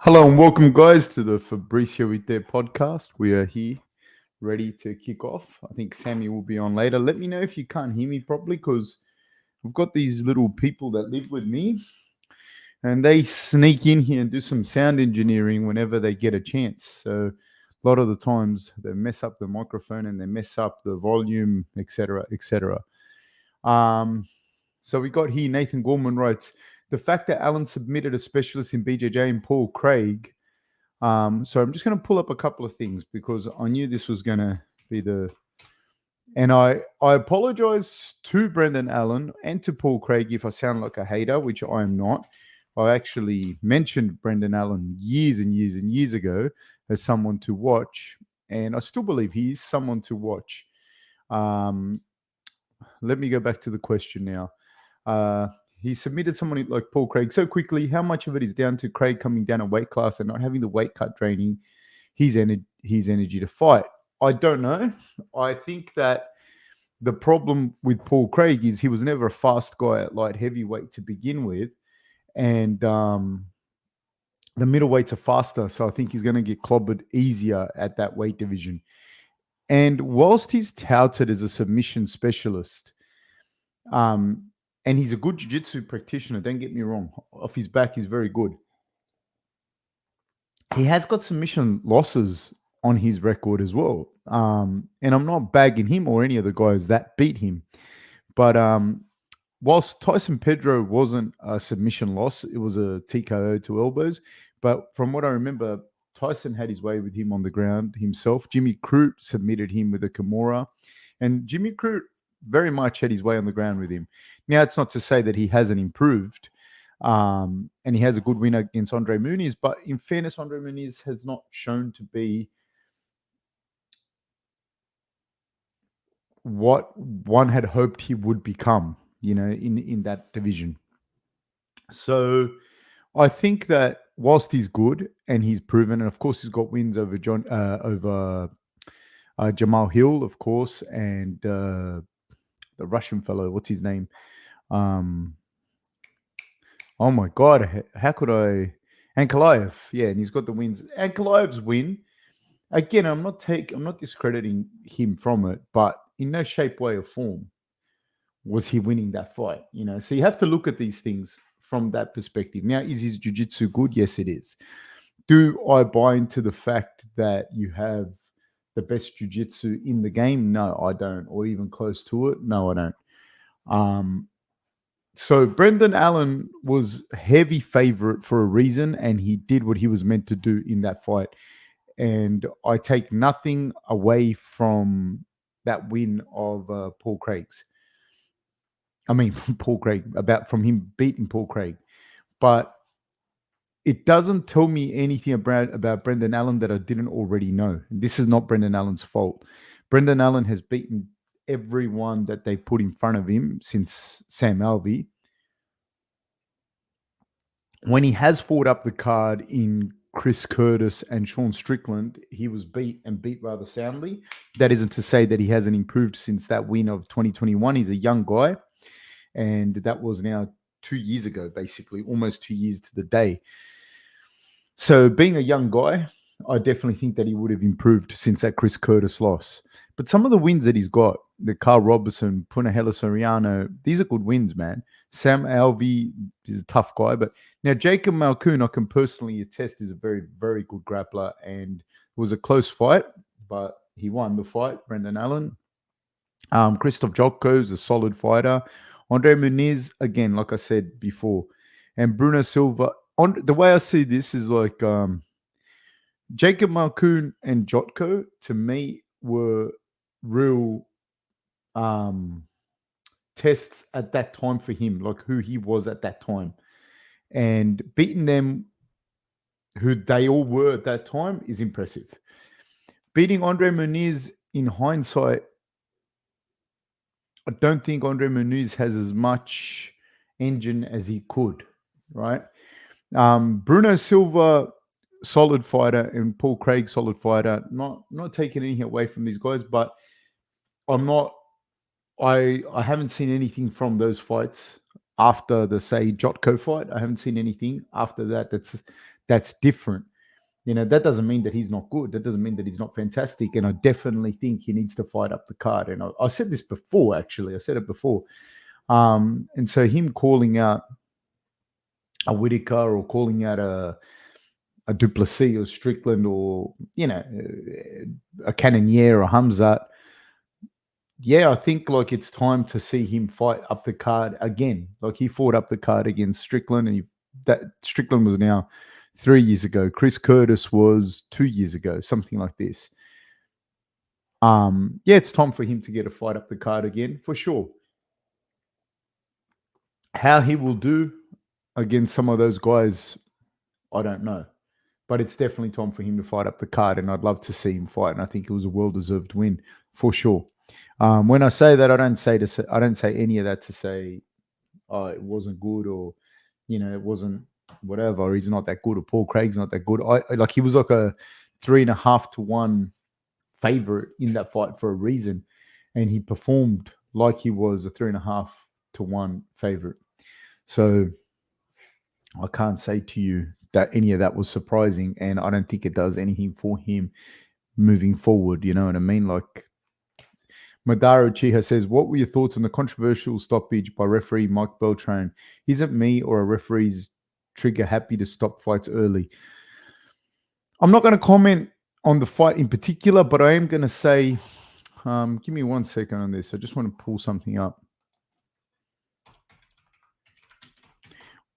Hello and welcome, guys, to the Fabricio with Their podcast. We are here ready to kick off. I think Sammy will be on later. Let me know if you can't hear me properly because I've got these little people that live with me and they sneak in here and do some sound engineering whenever they get a chance. So a lot of the times they mess up the microphone and they mess up the volume, etc., etc. So we got here Nathan Gorman writes, the fact that Alan submitted a specialist in BJJ and Paul Craig. So I'm just going to pull up a couple of things because I knew this was going to be and I apologize to Brendan Allen and to Paul Craig if I sound like a hater, which I am not. I actually mentioned Brendan Allen years and years and years ago as someone to watch, and I still believe he's someone to watch. Let me go back to the question now. He submitted someone like Paul Craig so quickly. How much of it is down to Craig coming down a weight class and not having the weight cut draining his energy to fight? I don't know. I think that the problem with Paul Craig is he was never a fast guy at light heavyweight to begin with. And the middleweights are faster. So I think he's going to get clobbered easier at that weight division. And whilst he's touted as a submission specialist, and he's a good jiu-jitsu practitioner, don't get me wrong. Off his back, he's very good. He has got submission losses on his record as well. And I'm not bagging him or any of the guys that beat him. But whilst Tyson Pedro wasn't a submission loss, it was a TKO to elbows. But from what I remember, Tyson had his way with him on the ground himself. Jimmy Crute submitted him with a Kimura. And Jimmy Crute very much had his way on the ground with him. Now, it's not to say that he hasn't improved, and he has a good win against Andre Muniz, but in fairness, Andre Muniz has not shown to be what one had hoped he would become, in that division. So I think that whilst he's good and he's proven, and of course he's got wins over Jamal Hill, of course, and the Russian fellow, what's his name? Oh my God, how could I? Ankalaev, yeah, and he's got the wins. Ankalaev's win, again, I'm not discrediting him from it, but in no shape, way, or form was he winning that fight. So you have to look at these things from that perspective. Now, is his jiu-jitsu good? Yes, it is. Do I buy into the fact that you have the best jiu-jitsu in the game? No, I don't. Or even close to it? No, I don't. So Brendan Allen was heavy favorite for a reason, and he did what he was meant to do in that fight. And I take nothing away from that win of Paul Craig's. I mean, from Paul Craig, from him beating Paul Craig. But it doesn't tell me anything about Brendan Allen that I didn't already know. This is not Brendan Allen's fault. Brendan Allen has beaten everyone that they put in front of him since Sam Alvey. When he has fought up the card in Chris Curtis and Sean Strickland, he was beat rather soundly. That isn't to say that he hasn't improved since that win of 2021. He's a young guy, and that was now 2 years ago, basically, almost 2 years to the day. So being a young guy, I definitely think that he would have improved since that Chris Curtis loss. But some of the wins that he's got, the Carl Robertson, Punahele Soriano, these are good wins, man. Sam Alvey is a tough guy. But now Jacob Malkoun, I can personally attest, is a very, very good grappler. And it was a close fight, but he won the fight, Brendan Allen. Christoph Jotko is a solid fighter. Andre Muniz, again, like I said before. And Bruno Silva. The way I see this is like Jacob Malkoun and Jotko, to me, were real tests at that time for him, like who he was at that time. And beating them, who they all were at that time, is impressive. Beating Andre Muniz, in hindsight, I don't think Andre Muniz has as much engine as he could, right? Bruno Silva, solid fighter, and Paul Craig, solid fighter. Not taking anything away from these guys, but I haven't seen anything from those fights after the, say, Jotko fight. I haven't seen anything after that that's different. That doesn't mean that he's not good. That doesn't mean that he's not fantastic. And I definitely think he needs to fight up the card. And I said this before, actually. I said it before. And so him calling out a Whitaker or calling out a Duplessis or Strickland or, a Cannonier or Hamzat, yeah, I think like it's time to see him fight up the card again. Like he fought up the card against Strickland, and that Strickland was now 3 years ago. Chris Curtis was 2 years ago, something like this. Yeah, it's time for him to get a fight up the card again, for sure. How he will do against some of those guys, I don't know. But it's definitely time for him to fight up the card, and I'd love to see him fight. And I think it was a well-deserved win, for sure. When I say that, I don't say any of that to say, oh, it wasn't good, or it wasn't whatever. Or he's not that good, or Paul Craig's not that good. He was like a 3.5-1 favorite in that fight for a reason, and he performed like he was a 3.5-1 favorite. So I can't say to you that any of that was surprising, and I don't think it does anything for him moving forward. You know what I mean? Like Madaro Chiha says, what were your thoughts on the controversial stoppage by referee Mike Beltran? Isn't me or a referee's trigger happy to stop fights early? I'm not going to comment on the fight in particular, but I am going to say, give me 1 second on this. I just want to pull something up.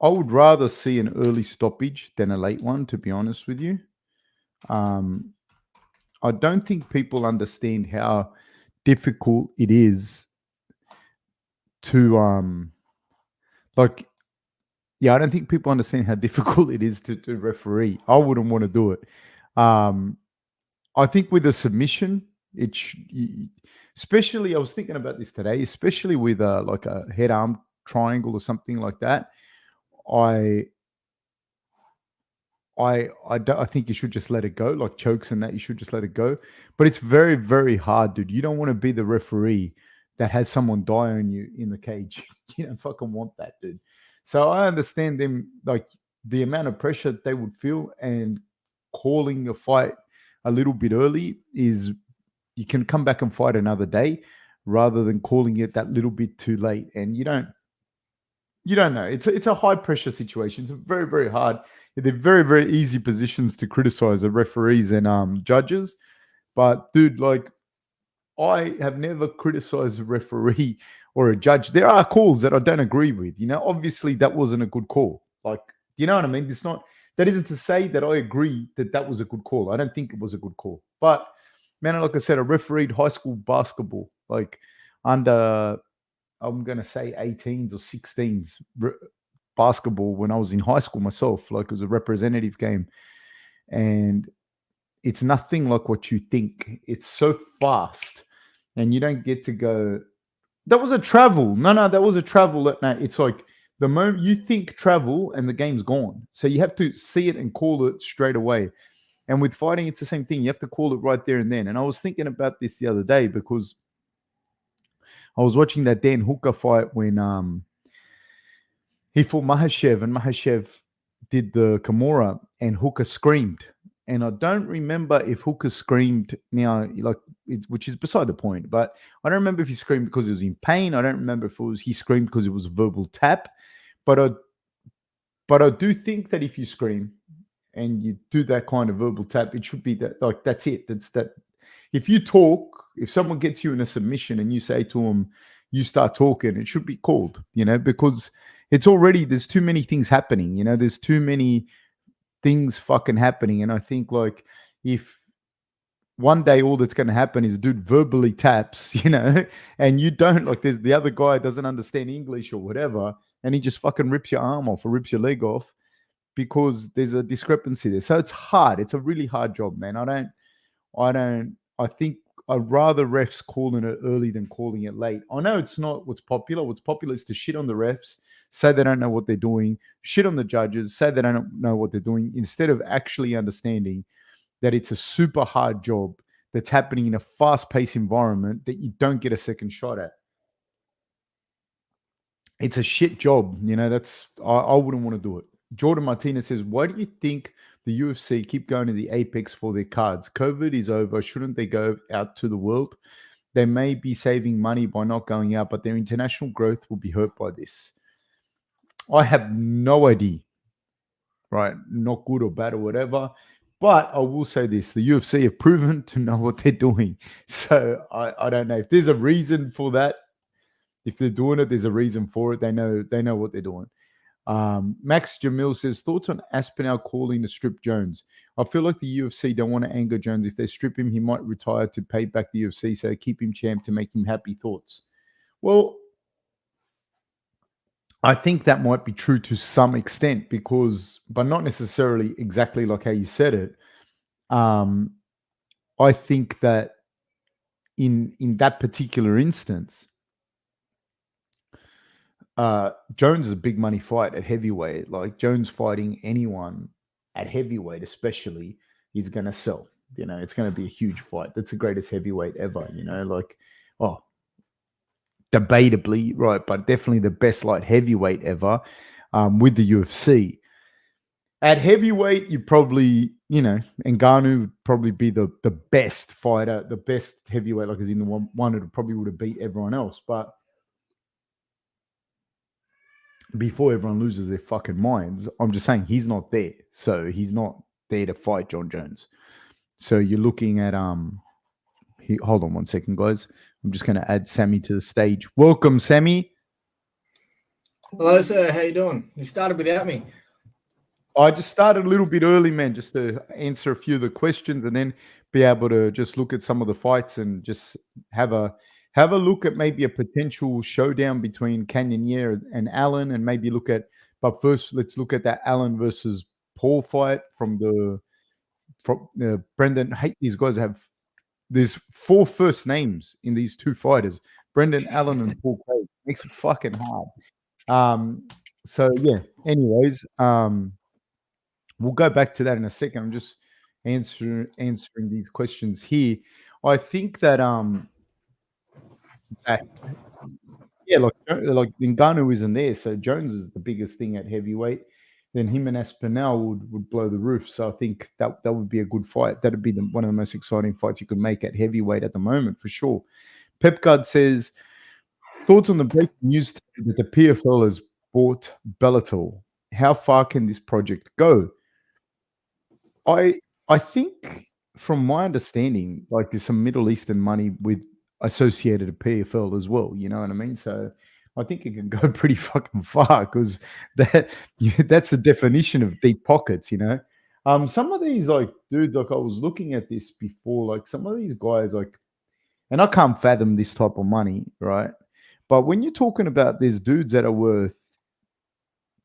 I would rather see an early stoppage than a late one, to be honest with you. I don't think people understand how difficult it is to I don't think people understand how difficult it is to referee. I wouldn't want to do it. I think with a submission, especially, I was thinking about this today, especially with like a head arm triangle or something like that. I think you should just let it go, like chokes and that. You should just let it go. But it's very, very hard, dude. You don't want to be the referee that has someone die on you in the cage. You don't fucking want that, dude. So I understand them, like the amount of pressure they would feel, and calling a fight a little bit early is, you can come back and fight another day rather than calling it that little bit too late. And you don't know. It's a high pressure situation. It's very, very hard. They're very, very easy positions to criticize the referees and judges. But dude, like, I have never criticized a referee or a judge. There are calls that I don't agree with. Obviously that wasn't a good call. Like, you know what I mean? That isn't to say that I agree that was a good call. I don't think it was a good call. But man, like I said, I refereed high school basketball, like under, I'm going to say 18s or 16s basketball when I was in high school myself. Like, it was a representative game. And it's nothing like what you think. It's so fast. And you don't get to go, that was a travel. No, that was a travel. No, it's like the moment you think travel and the game's gone. So you have to see it and call it straight away. And with fighting, it's the same thing. You have to call it right there and then. And I was thinking about this the other day because I was watching that Dan Hooker fight when he fought Mahashev, and Mahashev did the Kimura, and Hooker screamed. And I don't remember if Hooker screamed now, which is beside the point, but I don't remember if he screamed because he was in pain. I don't remember if he screamed because it was a verbal tap. But I do think that if you scream and you do that kind of verbal tap, it should be that, like, that's it. That's that. If you talk, if someone gets you in a submission and you say to them, you start talking, it should be called, because it's already, there's too many things happening, there's too many things fucking happening. And I think, like, if one day all that's going to happen is dude verbally taps, and you don't, like, there's the other guy doesn't understand English or whatever, and he just fucking rips your arm off or rips your leg off because there's a discrepancy there. So it's hard. It's a really hard job, man. I think I'd rather refs calling it early than calling it late. I know it's not what's popular. What's popular is to shit on the refs, say they don't know what they're doing, shit on the judges, say they don't know what they're doing, instead of actually understanding that it's a super hard job that's happening in a fast-paced environment that you don't get a second shot at. it's a shit job. That's I wouldn't want to do it. Jordan Martinez says, why do you think the UFC keep going to the Apex for their cards? COVID is over. Shouldn't they go out to the world? They may be saving money by not going out, but their international growth will be hurt by this. I have no idea, right? Not good or bad or whatever. But I will say this: the UFC have proven to know what they're doing. So I don't know if there's a reason for that. If they're doing it, there's a reason for it. They know what they're doing. Max Jamil says, thoughts on Aspinall calling to strip Jones? I feel like the UFC don't want to anger Jones. If they strip him, he might retire to pay back the UFC. So keep him champ to make him happy. Thoughts? Well, I think that might be true to some extent but not necessarily exactly like how you said it. I think that in that particular instance, Jones is a big money fight at heavyweight. Like Jones fighting anyone at heavyweight, especially, he's going to sell. It's going to be a huge fight. That's the greatest heavyweight ever. Debatably, right, but definitely the best light heavyweight ever with the UFC. At heavyweight, you probably, Ngannou would probably be the best fighter, the best heavyweight, like as in the one who probably would have beat everyone else. But before everyone loses their fucking minds, I'm just saying he's not there. So he's not there to fight Jon Jones. So you're looking at hold on one second, guys. I'm just going to add Sammy to the stage. Welcome, Sammy. Hello, sir. How you doing? You started without me. I just started a little bit early, man, just to answer a few of the questions and then be able to just look at some of the fights and just have a look at maybe a potential showdown between Cannonier and Allen, and maybe but first let's look at that Allen versus Paul fight from Brendan. I hate these guys there's 4 first names in these 2 fighters, Brendan Allen and Paul Craig. Makes it fucking hard. So yeah, anyways, we'll go back to that in a second. I'm just answering these questions here. I think that like Ngannou isn't there, so Jones is the biggest thing at heavyweight. Then him and Aspinall would blow the roof. So I think that would be a good fight. That'd be one of the most exciting fights you could make at heavyweight at the moment, for sure. Pepgard says, thoughts on the breaking news that the PFL has bought Bellator. How far can this project go? I think, from my understanding, like there's some Middle Eastern money associated to PFL as well. You know what I mean? So I think it can go pretty fucking far, because that's the definition of deep pockets. Some of these like dudes, like I was looking at this before, like some of these guys, like, and I can't fathom this type of money, right? But when you're talking about these dudes that are worth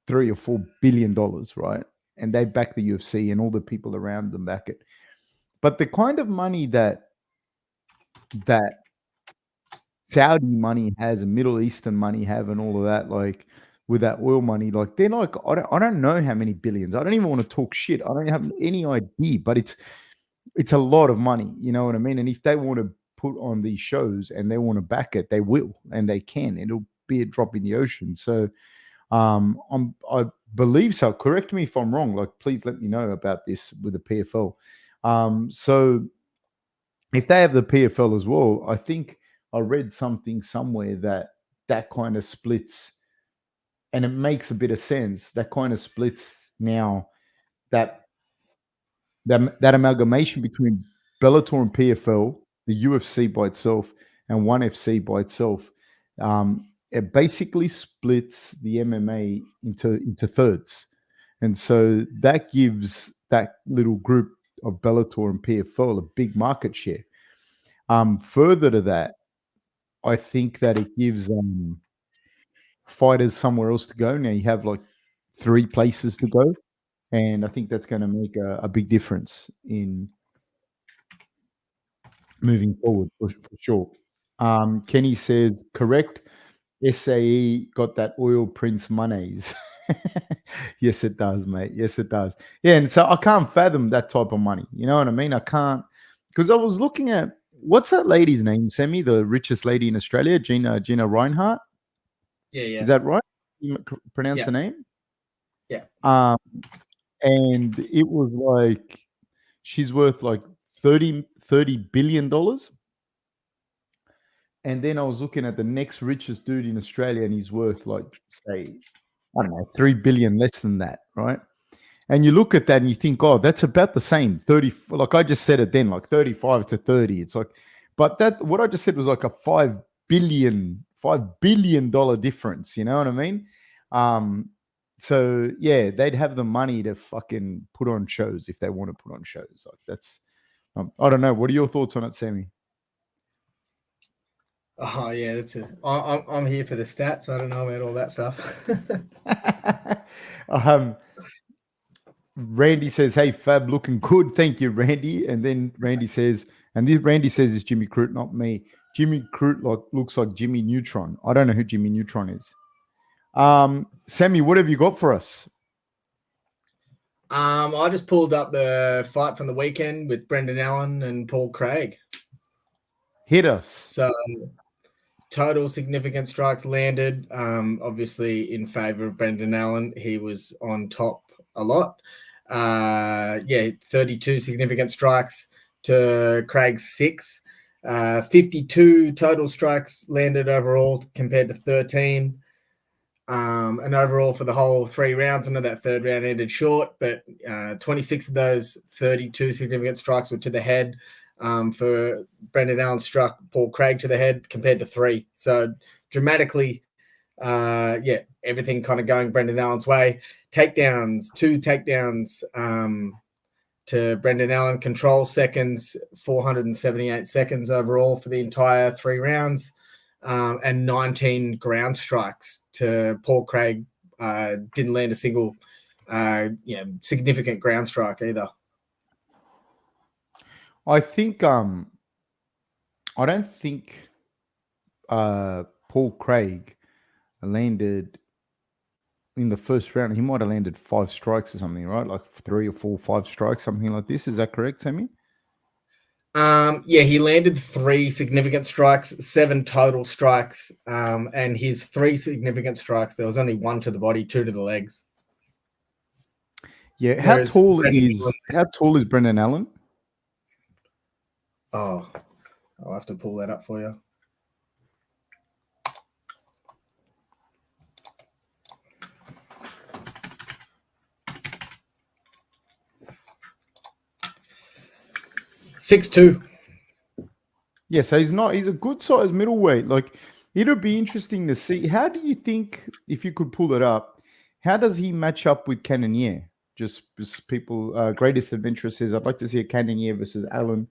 $3 or $4 billion, right? And they back the UFC and all the people around them back it. But the kind of money that Saudi money has and Middle Eastern money have and all of that, like with that oil money, like they're like, I don't know how many billions. I don't even want to talk shit. I don't have any idea, but it's a lot of money. You know what I mean? And if they want to put on these shows and they want to back it, they will, and they can. It'll be a drop in the ocean. So I believe so. Correct me if I'm wrong. Like, please let me know about this with the PFL. So if they have the PFL as well, I think I read something somewhere that kind of splits, and it makes a bit of sense. That kind of splits now that amalgamation between Bellator and PFL, the UFC by itself, and ONE FC by itself. It basically splits the MMA into thirds. And so that gives that little group of Bellator and PFL a big market share. Further to that, I think that it gives fighters somewhere else to go. Now you have like 3 places to go, and I think that's going to make a big difference in moving forward for sure. Kenny says, correct. SAE got that oil Prince monies. Yes, it does, mate. Yes, it does. Yeah, and so I can't fathom that type of money. You know what I mean? I can't, because I was looking at, what's that lady's name, Sammy? The richest lady in Australia, Gina Reinhardt. Yeah. Is that right? You pronounce Yeah. the name? Yeah. And it was like she's worth like $30 billion. And then I was looking at the next richest dude in Australia, and he's worth like, say, I don't know, 3 billion less than that, right? And you look at that and you think, oh, that's about the same. 30, like I just said it then, like 35 to 30. It's like, but that what I just said was like a $5 billion difference. You know what I mean? So yeah, they'd have the money to fucking put on shows if they want to put on shows. Like that's, I don't know. What are your thoughts on it, Sammy? Oh yeah, that's it. I'm here for the stats. I don't know about all that stuff. Randy says, "Hey Fab, looking good, thank you, Randy." And then Randy says, and this Randy says is Jimmy Crute, not me. Jimmy Crute looks like Jimmy Neutron. I don't know who Jimmy Neutron is. Sammy, what have you got for us? I just pulled up the fight from the weekend with Brendan Allen and Paul Craig. Hit us. So total significant strikes landed, obviously in favor of Brendan Allen. He was on top a lot. 32 significant strikes to Craig's 6. 52 total strikes landed overall compared to 13. And overall for the whole 3 rounds, I know that third round ended short, but 26 of those 32 significant strikes were to the head. For Brendan Allen struck Paul Craig to the head compared to 3. So dramatically, everything kind of going Brendan Allen's way. Takedowns, 2 takedowns to Brendan Allen. Control seconds, 478 seconds overall for the entire 3 rounds. And 19 ground strikes to Paul Craig. Didn't land a single significant ground strike either. I think I don't think Paul Craig landed in the first round. He might have landed 5 strikes or something, right? Like 3 or 4, 5 strikes, something like this. Is that correct, Sammy? He landed 3 significant strikes, 7 total strikes, and his 3 significant strikes, there was only 1 to the body, 2 to the legs. Yeah, how tall is Brendan Allen? Oh, I'll have to pull that up for you. $6'2". Yeah, so he's a good sized middleweight. Like, it'll be interesting to see. How do you think, if you could pull it up, how does he match up with Cannonier? Just people, Greatest Adventurer says, I'd like to see a Cannonier versus Allen.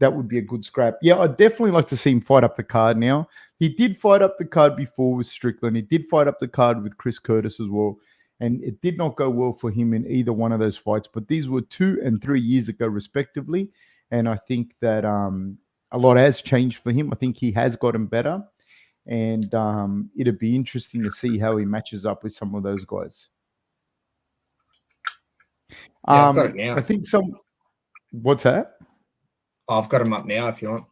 That would be a good scrap. Yeah, I'd definitely like to see him fight up the card now. He did fight up the card before with Strickland. He did fight up the card with Chris Curtis as well. And it did not go well for him in either one of those fights. But these were 2 and 3 years ago, respectively. And I think that a lot has changed for him. I think he has gotten better. And it'd be interesting to see how he matches up with some of those guys. Yeah, I've got it now. I think what's that? I've got him up now if you want.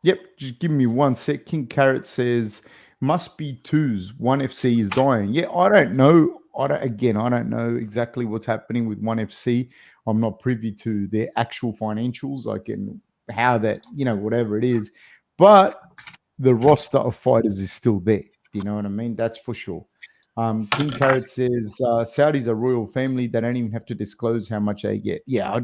Yep, just give me 1 sec. King Carrot says, must be 2s. 1FC is dying. Yeah, I don't know. I don't know exactly what's happening with 1FC. I'm not privy to their actual financials, like in how that, whatever it is. But the roster of fighters is still there. Do you know what I mean? That's for sure. King Carrot says, Saudis are royal family. They don't even have to disclose how much they get. Yeah,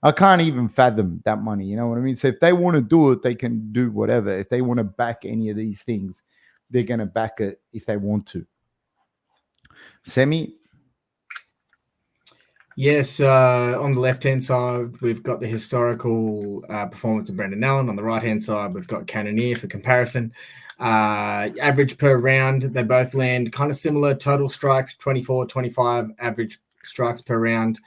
I can't even fathom that money. You know what I mean? So if they want to do it, they can do whatever. If they want to back any of these things, they're going to back it if they want to. Semi? Yes, on the left-hand side, we've got the historical performance of Brendan Allen. On the right-hand side, we've got Cannonier for comparison. Average per round, they both land kind of similar. Total strikes, 24, 25 average strikes per round.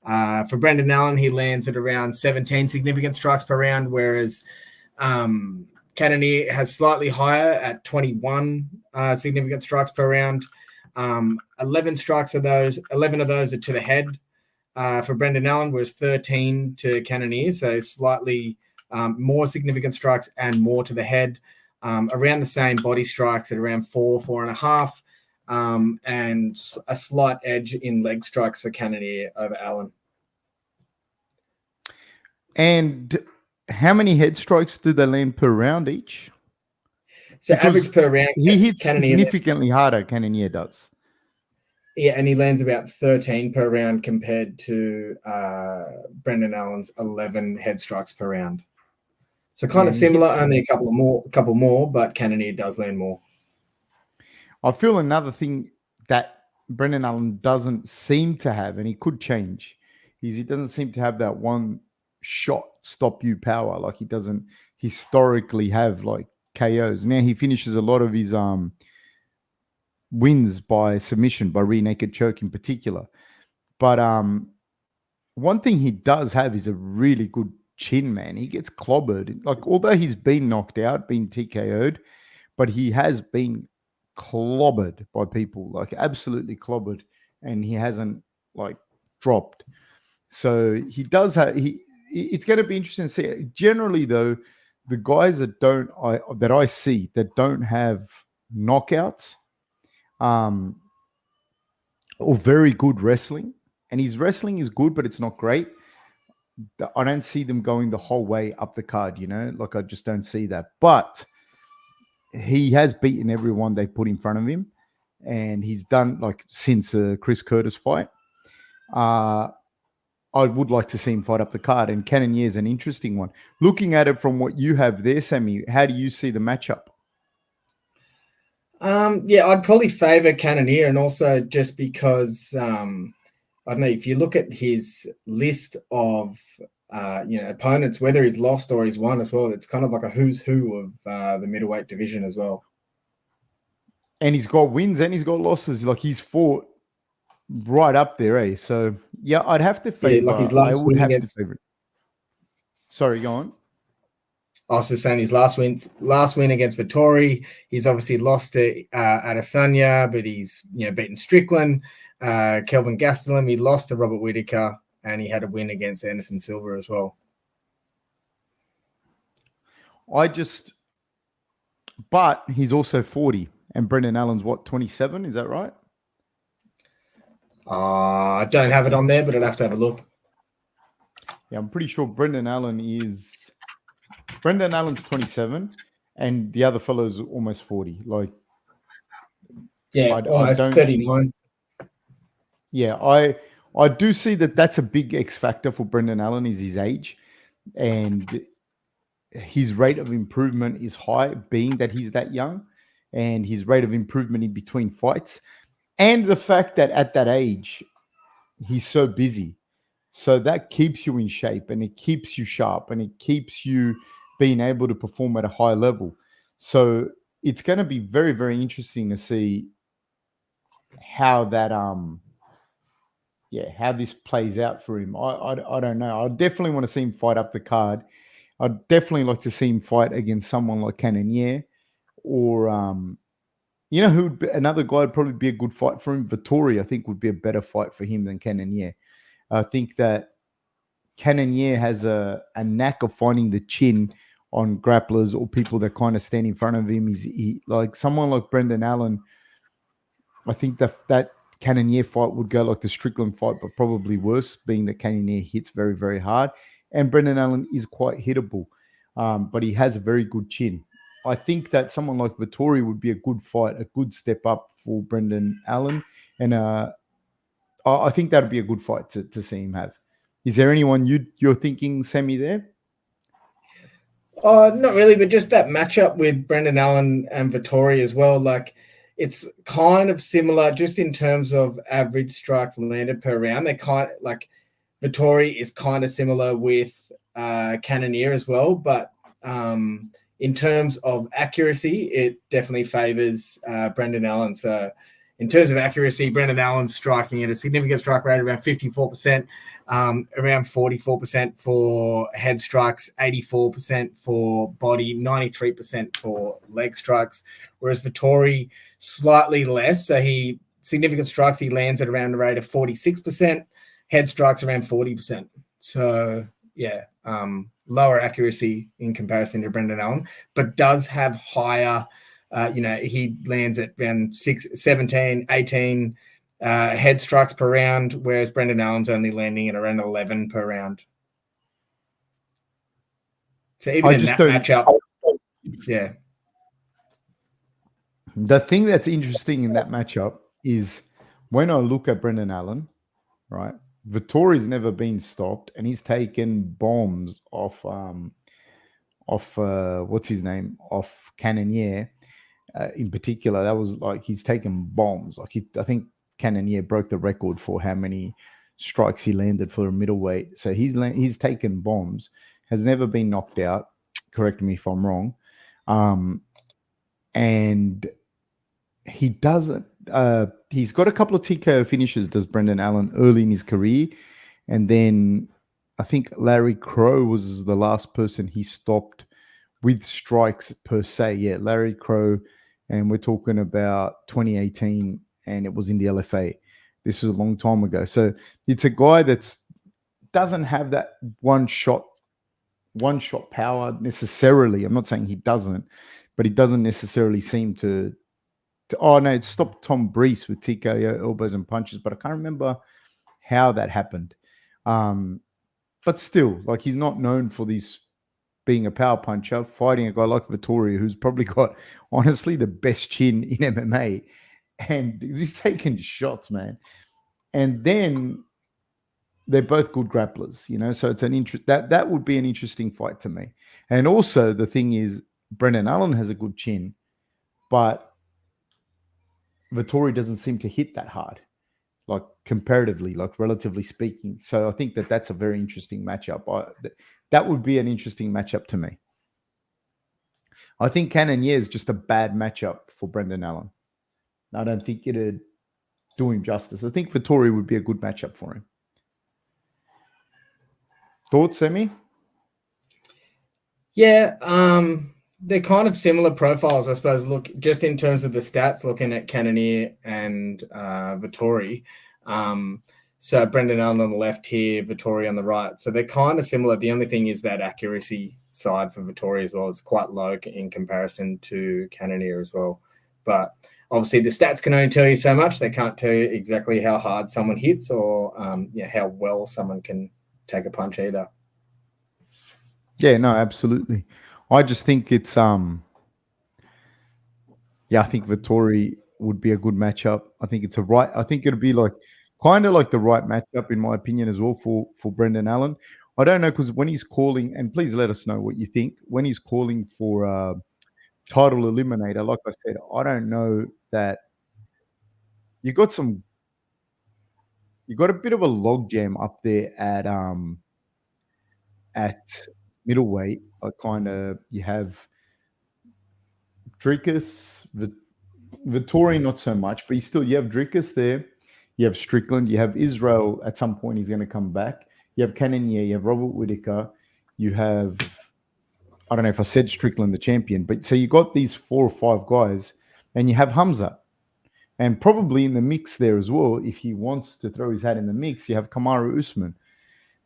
For Brendan Allen, he lands at around 17 significant strikes per round, whereas Cannonier has slightly higher at 21 significant strikes per round. 11 of those are to the head for Brendan Allen, whereas 13 to Cannonier, so slightly more significant strikes and more to the head. around the same body strikes at around 4.5, and a slight edge in leg strikes for Cannonier over Allen. And how many head strikes do they land per round each? So Because average per round, he hits Cannonier, significantly harder, Cannonier does. yeah, and he lands about 13 per round compared to Brendan Allen's 11 head strikes per round. So kind of similar, only a couple more, but Cannonier does land more. I feel another thing that Brendan Allen doesn't seem to have, and he could change, is he doesn't seem to have that one shot stop you power like he doesn't historically have, like KOs. Now he finishes a lot of his wins by submission, by rear naked choke in particular. But one thing he does have is a really good chin, man. He gets clobbered. Like, although he's been knocked out, been TKO'd, but he has been clobbered by people, like absolutely clobbered, and he hasn't like dropped. So he does have, it's going to be interesting to see. Generally though, the guys that I see that don't have knockouts, or very good wrestling, and his wrestling is good, but it's not great. I don't see them going the whole way up the card, like I just don't see that. But he has beaten everyone they put in front of him, and he's done, like, since Chris Curtis fight. I would like to see him fight up the card, and Cannonier is an interesting one. Looking at it from what you have there, Sammy, how do you see the matchup? Yeah, I'd probably favor Cannonier, and also just because I don't know, if you look at his list of opponents, whether he's lost or he's won as well, it's kind of like a who's who of the middleweight division as well. And he's got wins and he's got losses. Like, he's fought right up there, eh? So yeah, I'd have to favor. Yeah, like his last win against. Sorry, go on. I was just saying his last win against Vettori. He's obviously lost to Adesanya, but he's beaten Strickland, Kelvin Gastelum. He lost to Robert Whittaker, and he had a win against Anderson Silva as well. But he's also 40, and Brendan Allen's 27? Is that right? I don't have it on there, but I'd have to have a look. Yeah, I'm pretty sure Brendan Allen's 27, and the other fellow's almost 40. Like, yeah, almost 39. Yeah, I do see that's a big X factor for Brendan Allen, is his age, and his rate of improvement is high, being that he's that young, and his rate of improvement in between fights, and the fact that at that age he's so busy. So that keeps you in shape, and it keeps you sharp, and it keeps you being able to perform at a high level. So it's going to be very, very interesting to see how that how this plays out for him. I don't know. I definitely want to see him fight up the card. I'd definitely like to see him fight against someone like Cannonier, or who another guy would probably be a good fight for him. Vettori, I think, would be a better fight for him than Cannonier. I think that Cannonier has a knack of finding the chin on grapplers or people that kind of stand in front of him. He like someone like Brendan Allen. I think that Cannonier fight would go like the Strickland fight, but probably worse, being that Cannonier hits very, very hard, and Brendan Allen is quite hittable, but he has a very good chin. I think that someone like Vettori would be a good fight, a good step up for Brendan Allen, and I think that would be a good fight to see him have. Is there anyone you're thinking, Sammy, there? Not really, but just that matchup with Brendan Allen and Vettori as well. Like, it's kind of similar just in terms of average strikes landed per round. They kind of, like, Vettori is kind of similar with Cannonier as well, but in terms of accuracy, it definitely favors Brendan Allen. So in terms of accuracy, Brendan Allen's striking at a significant strike rate around 54%, around 44% for head strikes, 84% for body, 93% for leg strikes, whereas Vettori slightly less. So significant strikes, he lands at around a rate of 46%, head strikes around 40%. So yeah, lower accuracy in comparison to Brendan Allen, but does have higher, he lands at around 17, 18 head strikes per round, whereas Brendan Allen's only landing at around 11 per round. So even in that matchup, yeah. The thing that's interesting in that matchup is when I look at Brendan Allen, right? Vittori's never been stopped, and he's taken bombs off what's his name, off Cannonier. In particular, that was like he's taken bombs. Like I think Cannonier broke the record for how many strikes he landed for a middleweight. So he's taken bombs, has never been knocked out. Correct me if I'm wrong. And he doesn't. He's got a couple of TKO finishes, does Brendan Allen, early in his career. And then I think Larry Crow was the last person he stopped with strikes per se. Yeah, Larry Crow. And we're talking about 2018, and it was in the LFA. This was a long time ago. So it's a guy that doesn't have that one shot power necessarily. I'm not saying he doesn't, but he doesn't necessarily seem to it stopped Tom Breese with TKO elbows and punches, but I can't remember how that happened. But still, like, he's not known for these being a power puncher, fighting a guy like Vittori, who's probably got, honestly, the best chin in MMA. And he's taking shots, man. And then they're both good grapplers, so it's that would be an interesting fight to me. And also the thing is, Brendan Allen has a good chin, but Vittori doesn't seem to hit that hard, like comparatively, like relatively speaking. So I think that's a very interesting matchup. That would be an interesting matchup to me. I think Cannonier is just a bad matchup for Brendan Allen. I don't think it'd do him justice. I think Vittori would be a good matchup for him. Thoughts, Semi? Yeah, they're kind of similar profiles, I suppose. Look, just in terms of the stats, looking at Cannonier and Vittori. So Brendan Allen on the left here, Vittori on the right. So they're kind of similar. The only thing is that accuracy side for Vittori as well is quite low in comparison to Cannonier as well. But obviously the stats can only tell you so much. They can't tell you exactly how hard someone hits or how well someone can take a punch either. Yeah, no, absolutely. I just think it's I think Vittori would be a good matchup. I think it'd be like kind of like the right matchup in my opinion as well for Brendan Allen. I don't know, because when he's calling, and please let us know what you think, when he's calling for title eliminator, like I said, I don't know that you got a bit of a logjam up there at middleweight. You have Dricus, Vittori not so much, but you have Dricus there. You have Strickland. You have Israel. At some point, he's going to come back. You have Cannonier. You have Robert Whittaker. You have, I don't know if I said Strickland, the champion, but so you got these 4 or 5 guys, and you have Hamza. And probably in the mix there as well, if he wants to throw his hat in the mix, you have Kamaru Usman.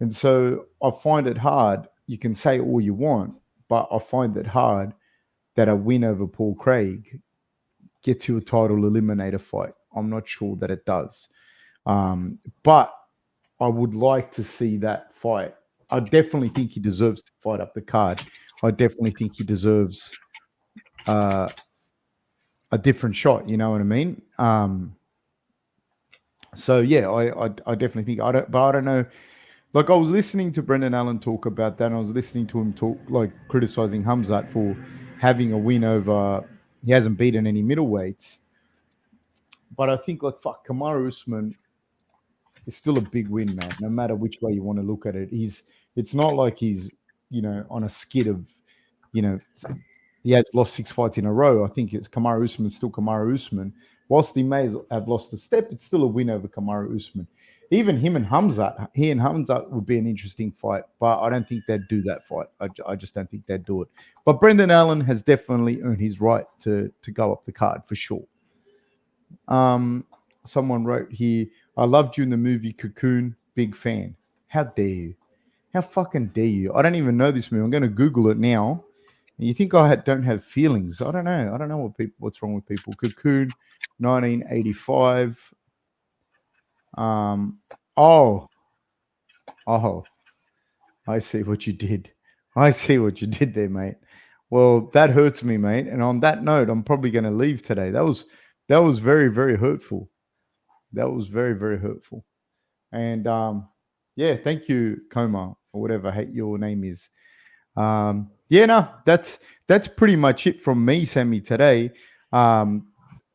And so I find it hard. You can say all you want, but I find it hard that a win over Paul Craig gets you a title eliminator fight. I'm not sure that it does. But I would like to see that fight. I definitely think he deserves to fight up the card. I definitely think he deserves a different shot. You know what I mean? So yeah, I definitely think I don't know. Like, I was listening to Brendan Allen talk about that, and I was listening to him talk, like, criticizing Hamzat for having a win over. He hasn't beaten any middleweights, but I think, like, Kamaru Usman is still a big win, man. No matter which way you want to look at it, it's not like he's on a skid of, he has lost 6 fights in a row. I think it's Kamaru Usman is still Kamaru Usman. Whilst he may have lost a step, it's still a win over Kamaru Usman. Even he and Hamzat would be an interesting fight, but I don't think they'd do that fight. I just don't think they'd do it. But Brendan Allen has definitely earned his right to go up the card for sure. Someone wrote here, I loved you in the movie Cocoon, big fan. How dare you? How fucking dare you? I don't even know this movie. I'm going to Google it now. And you think don't have feelings? I don't know. I don't know what's wrong with people. Cocoon, 1985. Oh, I see what you did. I see what you did there, mate. Well, that hurts me, mate. And on that note, I'm probably going to leave today. That was very, very hurtful. That was very, very hurtful. And yeah, thank you, Coma, or whatever your name is. Yeah, no, that's pretty much it from me, Sammy, today. I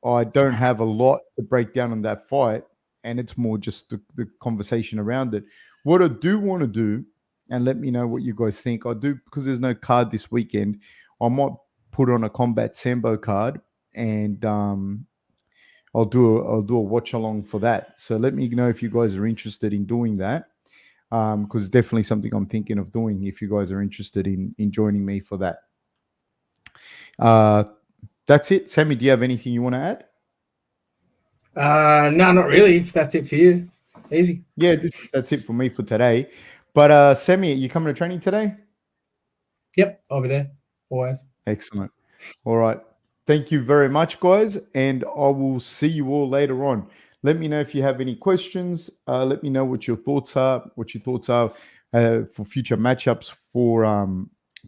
don't have a lot to break down on that fight, and it's more just the conversation around it. What I do want to do, and let me know what you guys think. I do, because there's no card this weekend, I might put on a Combat Sambo card, and I'll do a watch along for that. So let me know if you guys are interested in doing that, because it's definitely something I'm thinking of doing. If you guys are interested in joining me for that, that's it. Sammy, do you have anything you want to add? No, not really. If that's it for you, easy. Yeah, that's it for me for today. But Sammy, are you coming to training today? Yep, I'll be there always. Excellent. All right. Thank you very much, guys, and I will see you all later on. Let me know if you have any questions. Let me know what your thoughts are. For future matchups.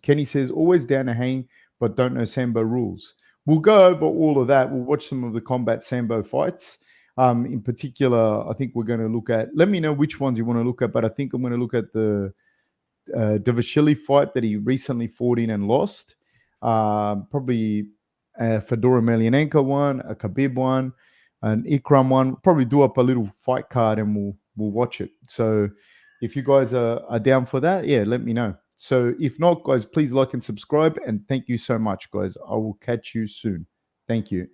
Kenny says always down to hang, but don't know Sambo rules. We'll go over all of that. We'll watch some of the Combat Sambo fights. In particular, I think we're going to look at. Let me know which ones you want to look at, but I think I'm going to look at the Davashvili fight that he recently fought in and lost. Probably a Fedor Emelianenko one, a Khabib one, an Ikram one. Probably do up a little fight card and we'll watch it. So if you guys are down for that, yeah, let me know. So if not, guys, please like and subscribe. And thank you so much, guys. I will catch you soon. Thank you.